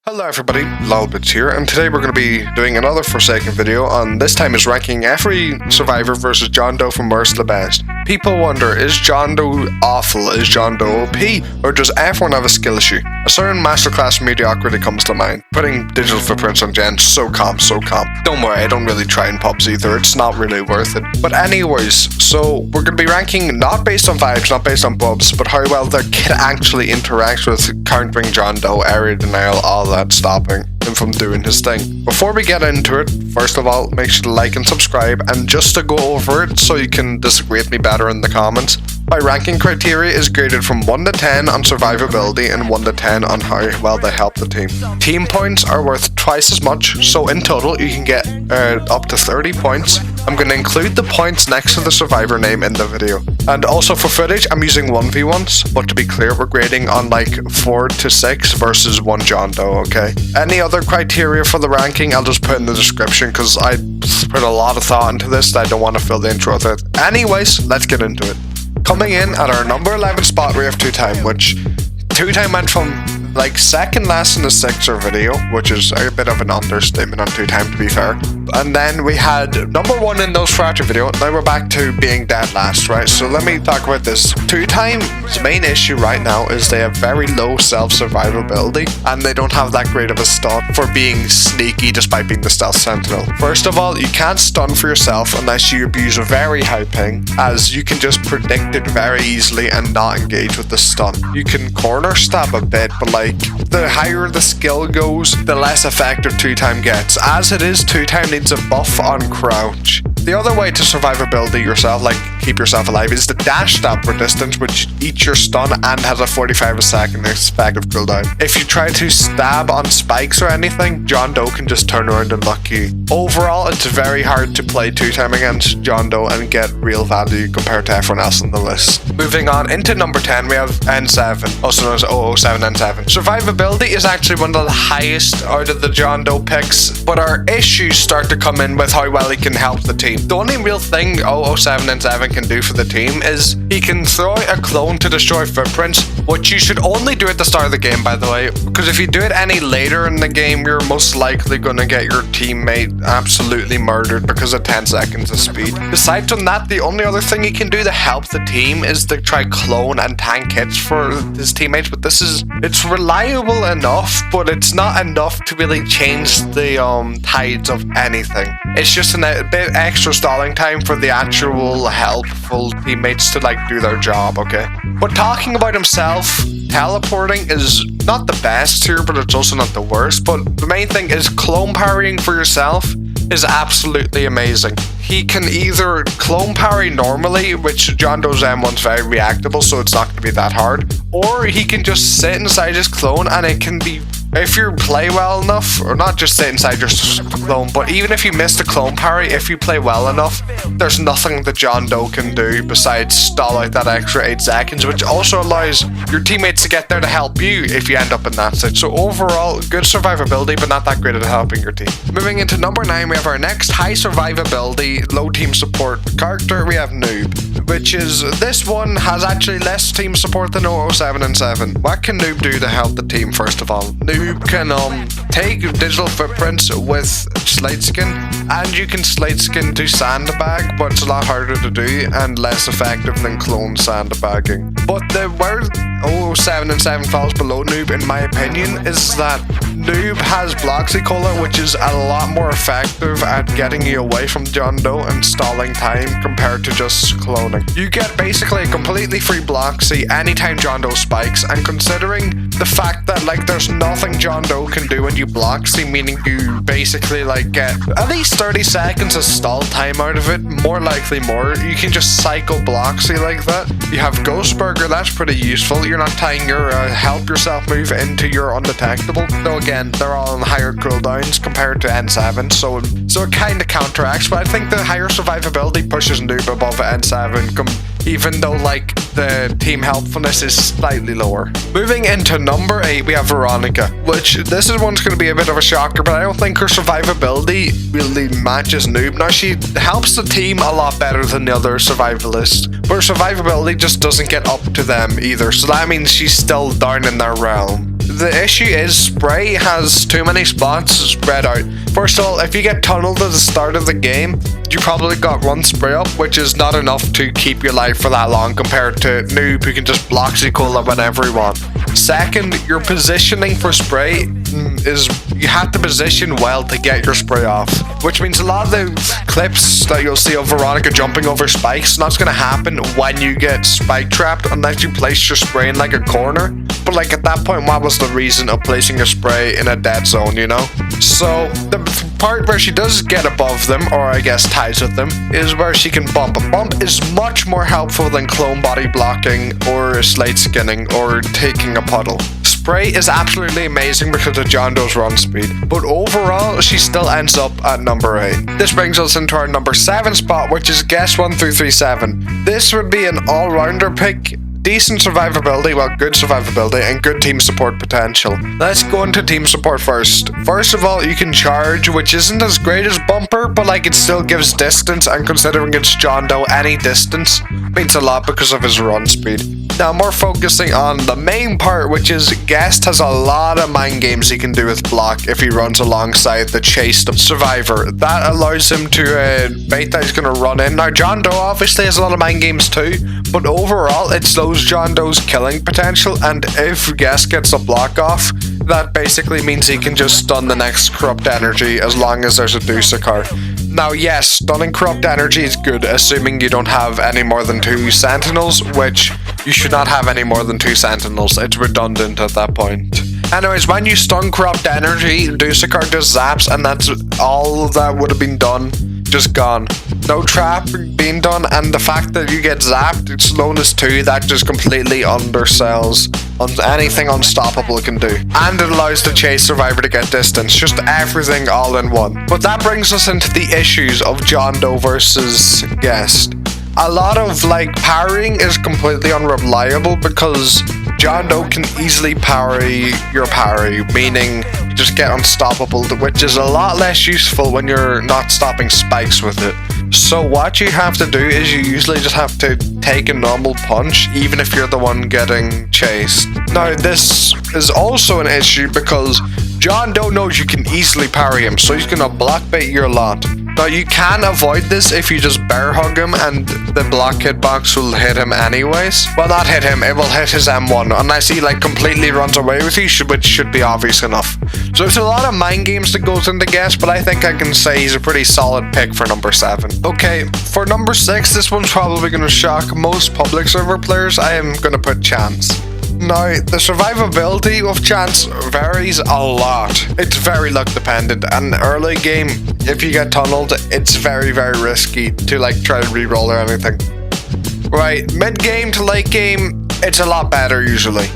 Hello everybody, Lilke here, and today we're going to be doing another Forsaken video on this time is ranking every survivor versus John Doe from worst to best. People wonder, is John Doe awful, is John Doe OP, or does everyone have a skill issue? A certain masterclass mediocrity comes to mind. Putting digital footprints on gens, so calm. Don't worry, I don't really try in pubs either, it's not really worth it. But anyways, so we're going to be ranking not based on vibes, not based on pubs, but how well the kit actually interacts with countering John Doe, area denial, all that, stopping him from doing his thing. Before we get into it, first of all, make sure to like and subscribe, and just to go over it so you can disagree with me better in the comments, my ranking criteria is graded from 1 to 10 on survivability and 1 to 10 on how well they help the team. Team points are worth twice as much, so in total you can get up to 30 points. I'm going to include the points next to the survivor name in the video. And also for footage, I'm using 1v1s, but to be clear, we're grading on like 4 to 6 versus 1 John Doe, okay? Any other criteria for the ranking, I'll just put in the description because I put a lot of thought into this that I don't want to fill the intro with it. Anyways, let's get into it. Coming in at our number 11 spot, we have Twotime, which Twotime went from like second last in the Sixer video, which is a bit of an understatement on Twotime to be fair. And then we had number 1 in those fracture video, now we're back to being dead last, right? So let me talk about this. Twotime's main issue right now is they have very low self-survivability, and they don't have that great of a stun for being sneaky despite being the stealth sentinel. First of all, you can't stun for yourself unless you abuse a very high ping, as you can just predict it very easily and not engage with the stun. You can corner stab a bit, but like the higher the skill goes, the less effective Twotime gets. As it is, Twotime needs a buff on crouch. The other way to survivability yourself, like keep yourself alive, is the dash stab for distance, which eats your stun and has a 45 second effective cooldown. If you try to stab on spikes or anything, John Doe can just turn around and luck you. Overall, it's very hard to play Twotime against John Doe and get real value compared to everyone else on the list. Moving on into number 10, we have N7, also known as 007 N7. Survivability is actually one of the highest out of the John Doe picks, but our issues start to come in with how well he can help the team. The only real thing 007 N7 can do for the team is he can throw a clone to destroy footprints, which you should only do at the start of the game, by the way, because if you do it any later in the game, you're most likely going to get your teammate absolutely murdered because of 10 seconds of speed. Besides from that, the only other thing he can do to help the team is to try clone and tank hits for his teammates, but it's reliable enough, but it's not enough to really change the tides of anything. It's just a bit extra stalling time for the actual helpful teammates to like do their job, okay? But talking about himself, teleporting is not the best here, but it's also not the worst. But the main thing is clone parrying for yourself is absolutely amazing. He can either clone parry normally, which John Doe's M1's very reactable, so it's not going to be that hard, or he can just sit inside his clone and it can be, if you play well enough, or not just sit inside your clone, but even if you miss the clone parry, if you play well enough, there's nothing that John Doe can do besides stall out that extra 8 seconds, which also allows your teammates to get there to help you if you end up in that state. So overall, good survivability, but not that great at helping your team. Moving into number 9, we have our next high survivability, low team support character. We have Noob, which is, this one has actually less team support than 007 and 7. What can Noob do to help the team? First of all, Noob can take digital footprints with slate skin, and you can slate skin to sandbag, but it's a lot harder to do and less effective than clone sandbagging. But where 007 and 7 falls below Noob, in my opinion, is that Noob has Bloxy, which is a lot more effective at getting you away from John Doe and stalling time compared to just cloning. You get basically a completely free Bloxy anytime John Doe spikes, and considering the fact that like there's nothing John Doe can do when you Bloxy, meaning you basically like get at least 30 seconds of stall time out of it, more likely more, you can just cycle Bloxy like that. You have Ghost Burger, that's pretty useful. You're not tying your help yourself move into your undetectable. Though again, they're all on higher cooldowns compared to N7, so it kind of counteracts, but I think the higher survivability pushes Noob above N7, even though like the team helpfulness is slightly lower. Moving into number 8, we have Veronica, which this is one's going to be a bit of a shocker, but I don't think her survivability really matches Noob. Now, she helps the team a lot better than the other survivalists, but her survivability just doesn't get up to them either, so that means she's still down in their realm. the issue is spray has too many spots spread out. First of all, if you get tunneled at the start of the game, you probably got one spray up, which is not enough to keep you alive for that long compared to Noob, who can just block cola whenever you want. Second, your positioning for spray is you have to position well to get your spray off, which means a lot of the clips that you'll see of Veronica jumping over spikes, that's going to happen when you get spike trapped unless you place your spray in like a corner. But like at that point, what was the reason of placing a spray in a dead zone, you know? So the part where she does get above them, or I guess ties with them, is where she can bump. A bump is much more helpful than clone body blocking or slate skinning or taking a puddle. Spray is absolutely amazing because of John Doe's run speed, but overall she still ends up at number 8. This brings us into our number 7 spot, which is guess 1 through 37. This would be an all-rounder pick. Decent survivability, well, good survivability, and good team support potential. Let's go into team support first. First of all, you can charge, which isn't as great as bumper, but like it still gives distance, and considering it's John Doe, any distance means a lot because of his run speed. Now, more focusing on the main part, which is Guest has a lot of mind games he can do with block if he runs alongside the chased survivor. That allows him to bait that he's going to run in. Now, John Doe obviously has a lot of mind games too, but overall it slows John Doe's killing potential, and if Guest gets a block off, that basically means he can just stun the next corrupt energy as long as there's a Ducakar. Now yes, stunning corrupt energy is good, assuming you don't have any more than 2 sentinels, which you should not have any more than 2 sentinels, it's redundant at that point. Anyways, when you stun corrupt energy, Ducakar just zaps, and that's all that would have been done, just gone. No trap being done, and the fact that you get zapped, it's slowness 2, that just completely undersells on anything unstoppable can do. And it allows the chase survivor to get distance, just everything all in one. But that brings us into the issues of John Doe versus Guest. A lot of like parrying is completely unreliable because John Doe can easily parry your parry, meaning you just get unstoppable, which is a lot less useful when you're not stopping spikes with it. So what you have to do is you usually just have to take a normal punch, even if you're the one getting chased. Now this is also an issue because John Doe knows you can easily parry him, so he's gonna block bait your lot. Now you can avoid this if you just bear hug him and the block hitbox will hit him anyways. Well, not hit him, it will hit his M1 unless he like completely runs away with you, which should be obvious enough. So there's a lot of mind games that goes into Guest, but I think I can say he's a pretty solid pick for number 7. Okay, for number 6, this one's probably going to shock most public server players. I am going to put Chance. Now, the survivability of Chance varies a lot. It's very luck dependent, and early game, if you get tunneled, it's very, very risky to like try to reroll or anything. Right, mid game to late game, it's a lot better usually.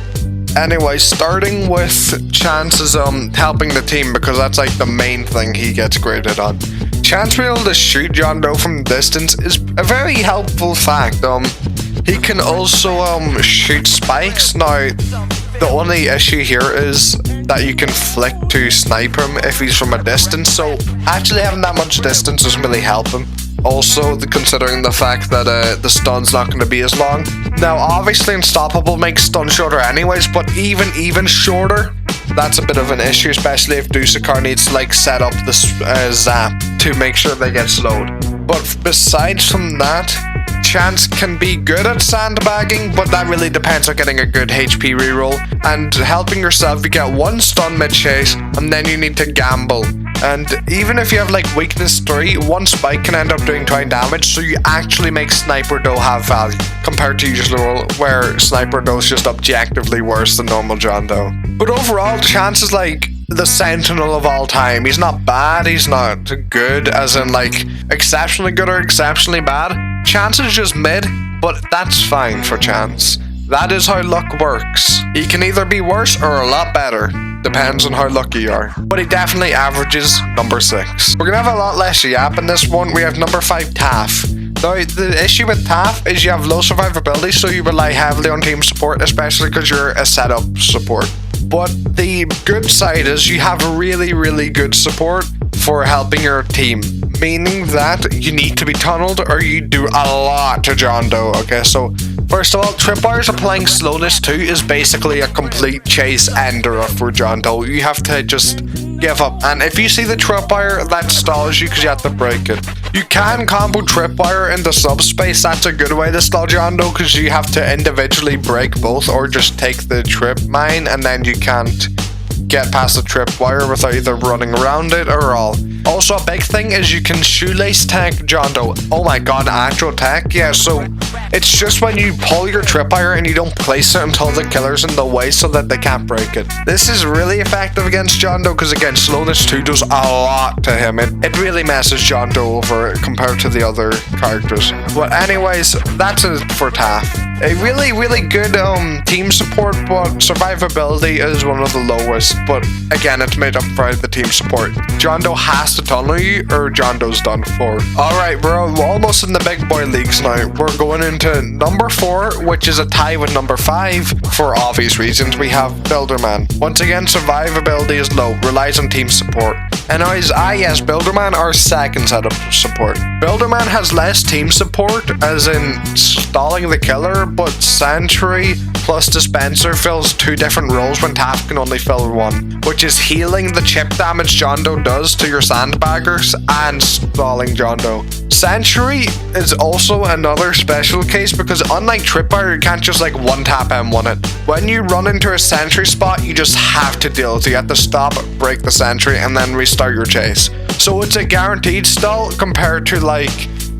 Anyway, starting with Chance is helping the team because that's like the main thing he gets graded on. Chance being able to shoot John Doe from distance is a very helpful fact. He can also shoot spikes. Now, the only issue here is that you can flick to snipe him if he's from a distance, so actually having that much distance doesn't really help him. Also, considering the fact that the stun's not going to be as long. Now, obviously Unstoppable makes stun shorter anyways, but even shorter, that's a bit of an issue, especially if Ducakar needs to like set up the zap to make sure they get slowed. But besides from that, Chance can be good at sandbagging, but that really depends on getting a good HP reroll and helping yourself. You get 1 stun mid-chase, and then you need to gamble. And even if you have like weakness 3, 1 spike can end up doing 20 damage, so you actually make Sniper Doe have value, compared to usual where Sniper Doe is just objectively worse than normal John Doe. But overall, Chance is like the sentinel of all time. He's not bad, he's not good, as in like exceptionally good or exceptionally bad. Chance is just mid, but that's fine for Chance. That is how luck works. He can either be worse or a lot better. Depends on how lucky you are. But he definitely averages number 6. We're gonna have a lot less yap in this one. We have number 5, Taph. Now, the issue with Taph is you have low survivability, so you rely heavily on team support, especially because you're a setup support. But the good side is you have really, really good support for helping your team, meaning that you need to be tunneled or you do a lot to John Doe. Okay, so first of all, tripwires applying slowness 2 is basically a complete chase ender for John Doe. You have to just give up, and if you see the tripwire, that stalls you because you have to break it. You can combo tripwire into subspace. That's a good way to stall John Doe because you have to individually break both or just take the trip mine, and then you can't get past the tripwire without either running around it or all. Also, a big thing is you can shoelace tech John Doe. Oh my god, actual tech? Yeah, so it's just when you pull your tripwire and you don't place it until the killer's in the way so that they can't break it. This is really effective against John Doe because, again, slowness 2 does a lot to him. It really messes John Doe over compared to the other characters. But anyways, that's it for Taph. A really, really good team support, but survivability is one of the lowest. But again, it's made up for the team support. John Doe has to tunnel you or John Doe's done for. Alright, we're almost in the big boy leagues now. We're going into number 4, which is a tie with number 5 for obvious reasons. We have Builderman. Once again, survivability is low, relies on team support. Anyways, yes, Builderman are second set of support. Builderman has less team support, as in stalling the killer, but Sentry plus Dispenser fills 2 different roles when Taph can only fill 1, which is healing the chip damage John Doe does to your sandbaggers and stalling John Doe. Sentry is also another special case because unlike Tripwire, you can't just like one tap M1 it. When you run into a sentry spot, you just have to deal with it. You have to stop, break the sentry, and then restart your chase. So it's a guaranteed stall compared to like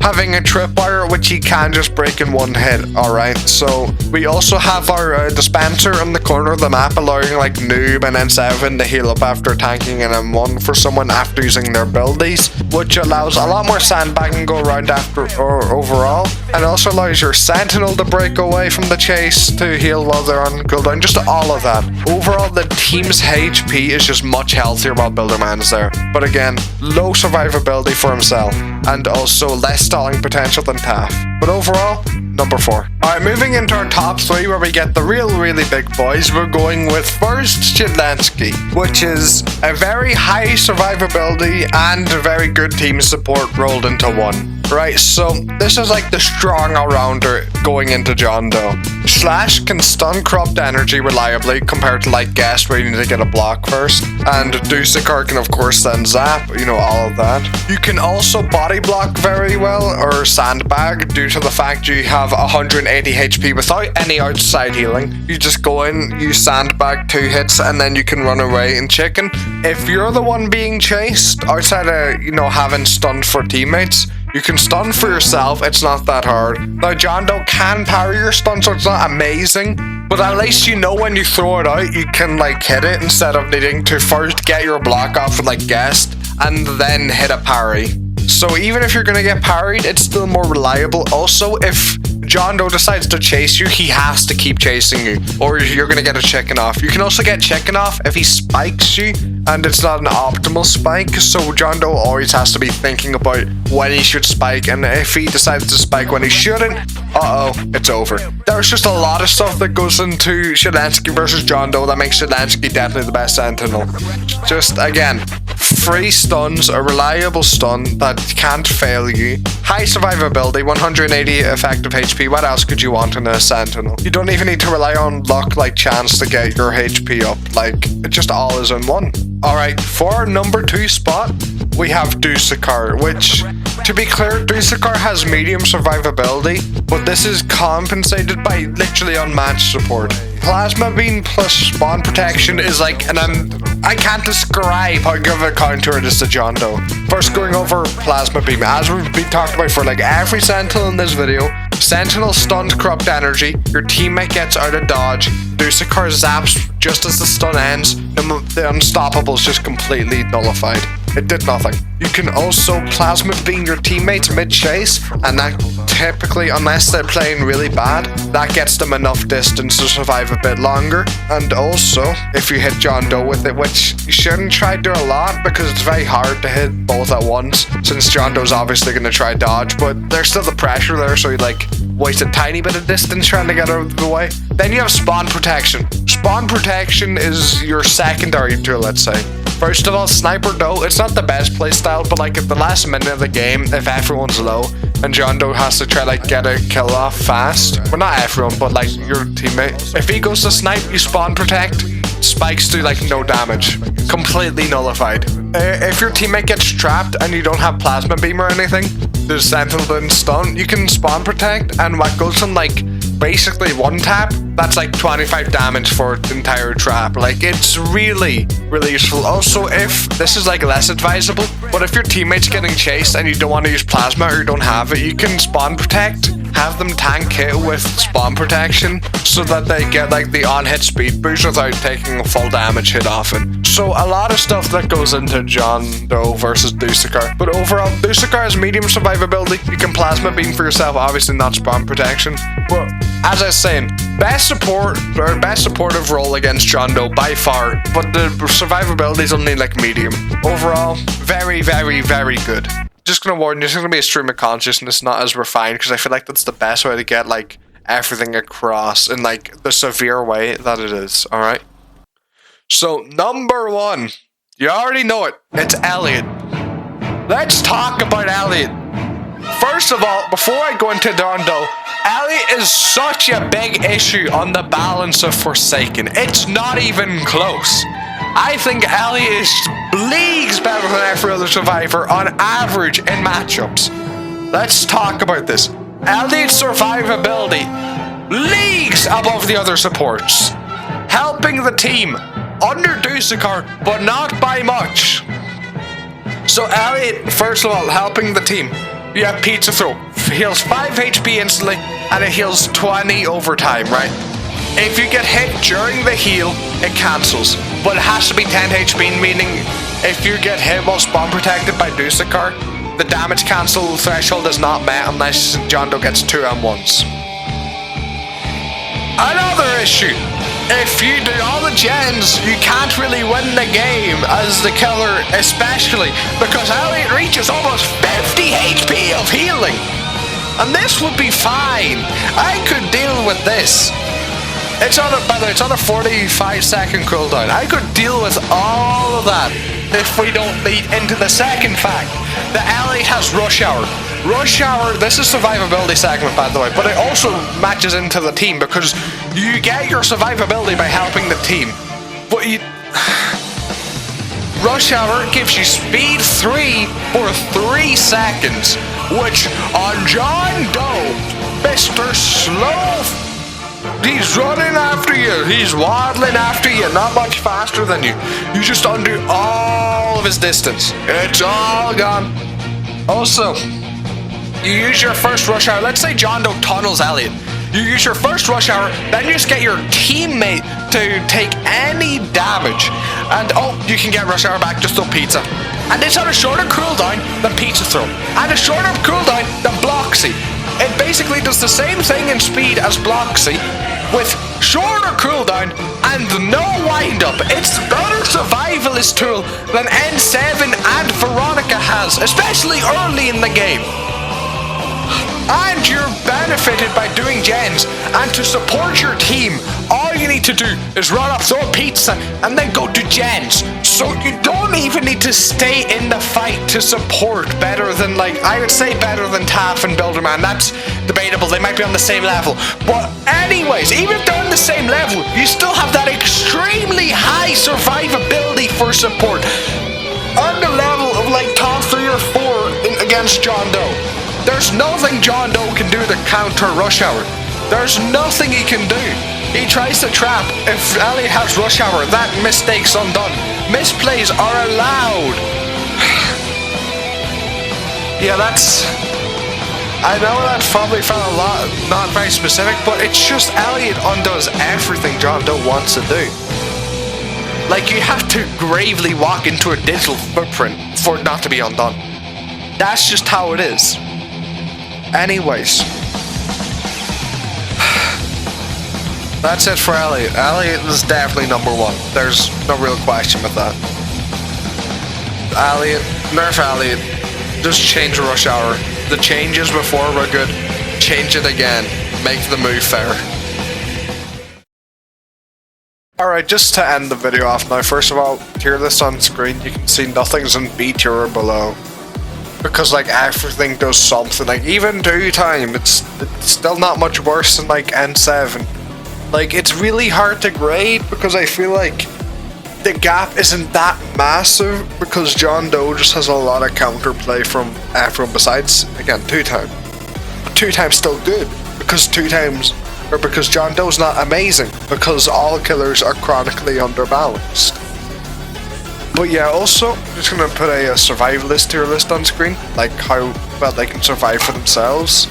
having a tripwire, which you can just break in one hit. Alright, so we also have our dispenser in the corner of the map, allowing like Noob and N7 to heal up after tanking an M1 for someone after using their abilities, which allows a lot more sandbagging go around after or overall, and also allows your sentinel to break away from the chase to heal while they're on cooldown. Just all of that. Overall, the team's HP is just much healthier while Builderman is there, but again, low survivability for himself, and also less stalling potential than Taph. But overall, number 4. Alright, moving into our top 3 where we get the really big boys, we're going with first Shedletsky, which is a very high survivability and a very good team support rolled into one. Right, so this is like the strong all-rounder going into John Doe. Slash can stun corrupt energy reliably compared to like Guest where you need to get a block first. And Ducakar can of course then zap, you know, all of that. You can also body block very well or sandbag due to the fact you have 180 HP without any outside healing. You just go in, you sandbag 2 hits, and then you can run away in chicken. If you're the one being chased, outside of, you know, having stunned for teammates, you can stun for yourself, it's not that hard. Now, John Doe can parry your stun, so it's not amazing, but at least you know when you throw it out, you can like hit it instead of needing to first get your block off with like Guest and then hit a parry. So even if you're gonna get parried, it's still more reliable. Also, if John Doe decides to chase you, he has to keep chasing you, or you're gonna get a chicken off. You can also get chicken off if he spikes you, and it's not an optimal spike, so John Doe always has to be thinking about when he should spike, and if he decides to spike when he shouldn't, it's over. There's just a lot of stuff that goes into Shedletsky versus John Doe that makes Shedletsky definitely the best sentinel. Just, again, free stuns, a reliable stun that can't fail you, high survivability, 180 effective HP. What else could you want in a sentinel? You don't even need to rely on luck like chance to get your HP up. Like, it just all is in one. Alright, for our number 2 spot, we have Ducakar, which, to be clear, Ducakar has medium survivability, but this is compensated by literally unmatched support. Plasma Beam plus spawn protection is like I can't describe how good of a counter it is to John Doe. First, going over Plasma Beam, as we've been talked about for like every sentinel in this video, Sentinel stuns corrupt energy, your teammate gets out of dodge, Ducakar zaps just as the stun ends, and the unstoppable is just completely nullified. It did nothing. You can also plasma beam your teammates mid-chase, and that typically, unless they're playing really bad, that gets them enough distance to survive a bit longer. And also, if you hit John Doe with it, which you shouldn't try to do a lot because it's very hard to hit both at once, since John Doe's obviously going to try dodge, but there's still the pressure there, so you like waste a tiny bit of distance trying to get out of the way. Then you have spawn protection. Spawn protection is your secondary tool, let's say. First of all, Sniper Doe, it's not the best playstyle, but like at the last minute of the game, if everyone's low and John Doe has to try like get a kill off fast, well not everyone, but like your teammate, if he goes to snipe, you spawn protect, spikes do like no damage, completely nullified. If your teammate gets trapped and you don't have plasma beam or anything, there's sentinel and stun, you can spawn protect, and what goes from like basically one tap, that's like 25 damage for the entire trap. Like, it's really useful. Also, if this is like less advisable, but if your teammate's getting chased and you don't want to use plasma or you don't have it, you can spawn protect, have them tank hit with spawn protection so that they get like the on-hit speed boost without taking a full damage hit often. So a lot of stuff that goes into John Doe versus Ducakar. But overall, Ducakar has medium survivability. You can plasma beam for yourself, obviously not spawn protection. But as I was saying, best support or best supportive role against John Doe by far, but the survivability is only like medium. Overall, very good. Just gonna warn you, it's gonna be a stream of consciousness, not as refined, because I feel like that's the best way to get like everything across in like the severe way that it is. All right. So number one, you already know it. It's Elliot. Let's talk about Elliot. First of all, before I go into John Doe, Elliot is such a big issue on the balance of Forsaken. It's not even close. I think Elliot is leagues better than every other survivor on average in matchups. Let's talk about this. Elliot's survivability, leagues above the other supports. Helping the team, under Ducakar, but not by much. So Elliot, first of all, helping the team. You have pizza throw, heals 5 HP instantly, and it heals 20 over time, right? If you get hit during the heal, it cancels, but it has to be 10 HP, meaning if you get hit while spawn protected by Ducakar, the damage cancel threshold is not met unless John Doe gets 2 M1s. Another issue, if you do all the gens, you can't really win the game as the killer, especially because Elliot reaches almost 50 HP of healing. And this would be fine. I could deal with this. It's on a, by the way, it's on a 45-second cooldown. I could deal with all of that if we don't lead into the second fact. The Elliot has Rush Hour. Rush Hour, this is survivability segment by the way, but it also matches into the team because you get your survivability by helping the team. But you... Rush Hour gives you speed 3 for 3 seconds, which on John Doe, Mr. Slow... He's running after you, he's waddling after you, not much faster than you. You just undo all of his distance. It's all gone. Also, you use your first Rush Hour. Let's say John Doe tunnels Elliot. You use your first Rush Hour, then you just get your teammate to take any damage. And oh, you can get Rush Hour back, just throw pizza. And it's on a shorter cooldown than pizza throw. And a shorter cooldown than Bloxy. It basically does the same thing in speed as Bloxy, with shorter cooldown and no windup. It's a better survivalist tool than N7 and Veronica has, especially early in the game. And you're benefited by doing gens, and to support your team, all you need to do is run up, throw a pizza, and then go do gens. So you don't even need to stay in the fight to support better than, like, I would say better than Taph and Builderman. That's debatable, they might be on the same level. But anyways, even if they're on the same level, you still have that extremely high survivability for support. On the level of like top 3 or 4 against John Doe. There's nothing John Doe can do to counter Rush Hour. There's nothing he can do. He tries to trap. If Elliot has Rush Hour, that mistake's undone. Misplays are allowed. Yeah, that's... I know that probably felt a lot, not very specific, but it's just Elliot undoes everything John Doe wants to do. Like, you have to gravely walk into a digital footprint for it not to be undone. That's just how it is. Anyways, that's it for Elliot. Elliot is definitely number 1. There's no real question with that. Elliot, nerf Elliot. Just change Rush Hour. The changes before were good. Change it again. Make the move fair. Alright, just to end the video off now, first of all, tier list on screen, you can see nothing's in B tier or below. Because like everything does something, like even Twotime, it's still not much worse than like N7. Like it's really hard to grade because I feel like the gap isn't that massive because John Doe just has a lot of counterplay from everyone besides, again, Twotime. But Twotime's still good because because John Doe's not amazing because all killers are chronically underbalanced. But yeah, also, I'm just gonna put a survivalist tier list on screen, like how well they can survive for themselves.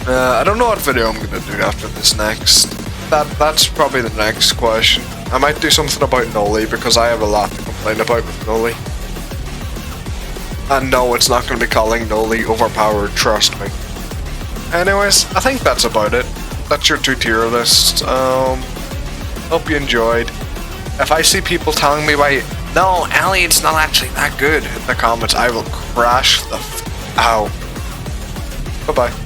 I don't know what video I'm gonna do after this next. That's probably the next question. I might do something about Noli because I have a lot to complain about with Noli. And no, it's not gonna be calling Noli overpowered, trust me. Anyways, I think that's about it. That's your 2 tier list. Hope you enjoyed. If I see people telling me why, no, Elliot's not actually that good in the comments, I will crash the out. Bye bye.